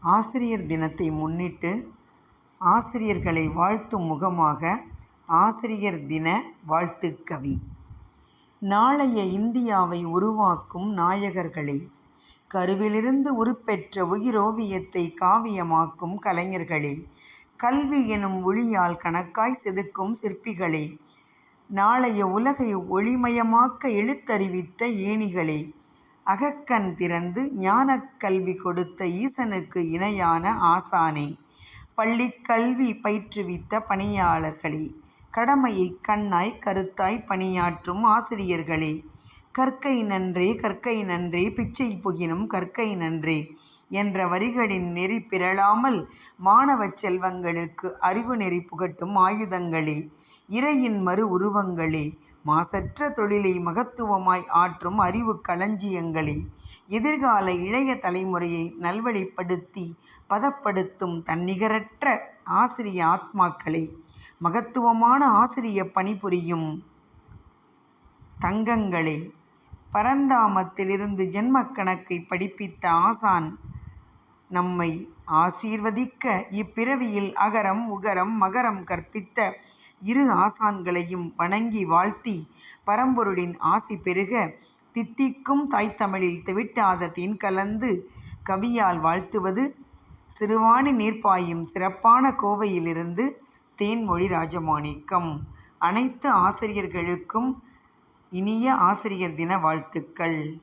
ஆசிரியர் தினத்தை முன்னிட்டு ஆசிரியர்களை வாழ்த்தும் முகமாக ஆசிரியர் தின வாழ்த்துக் கவி. நாளைய இந்தியாவை உருவாக்கும் நாயகர்களே, கருவிலிருந்து உருப்பெற்ற உயிரோவியத்தை காவியமாக்கும் கலைஞர்களே, கல்வி எனும் ஒளியால் கணக்காய் செதுக்கும் சிற்பிகளே, நாளைய உலகை ஒளிமயமாக்க எழுத்தறிவித்த ஏணிகளே, அகக்கண் திறந்து ஞானக் கல்வி கொடுத்த ஈசனுக்கு இணையான ஆசானே, பள்ளிக் கல்வி பயிற்றுவித்த பணியாளர்களே, கடமையைக் கண்ணாய் கருத்தாய் பணியாற்றும் ஆசிரியர்களே, கற்கை நன்றே கற்கை நன்றே பிச்சை புகினும் கற்கை நன்றே என்ற வரிகளின் நெறி பிறழாமல் மாணவச் செல்வங்களுக்கு அறிவு நெறி புகட்டும் ஆயுதங்களே, இறையின் மறு உருவங்களே, மாசற்ற தொழிலை மகத்துவமாய் ஆற்றும் அறிவுக் களஞ்சியங்களே, எதிர்கால இளைய தலைமுறையை நல்வழிப்படுத்தி பதப்படுத்தும் தன்னிகரற்ற ஆசிரிய ஆத்மாக்களே, மகத்துவமான ஆசிரிய பணிபுரியும் தங்கங்களே, பரந்தாமத்திலிருந்து ஜென்மக் கணக்கை படிப்பித்த ஆசான் நம்மை ஆசீர்வதிக்க இப்பிறவியில் அகரம் உகரம் மகரம் கற்பித்த இரு ஆசான்களையும் வணங்கி வாழ்த்தி பரம்பொருளின் ஆசி பெருக தித்திக்கும் தாய்த்தமிழில் தெவிட்டாத தேன் கலந்து கவியால் வாழ்த்துவது சிறுவாணி நீர்ப்பாயும் சிறப்பான கோவையிலிருந்து தேன்மொழி ராஜமாணிக்கம். அனைத்து ஆசிரியர்களுக்கும் இனிய ஆசிரியர் தின வாழ்த்துக்கள்.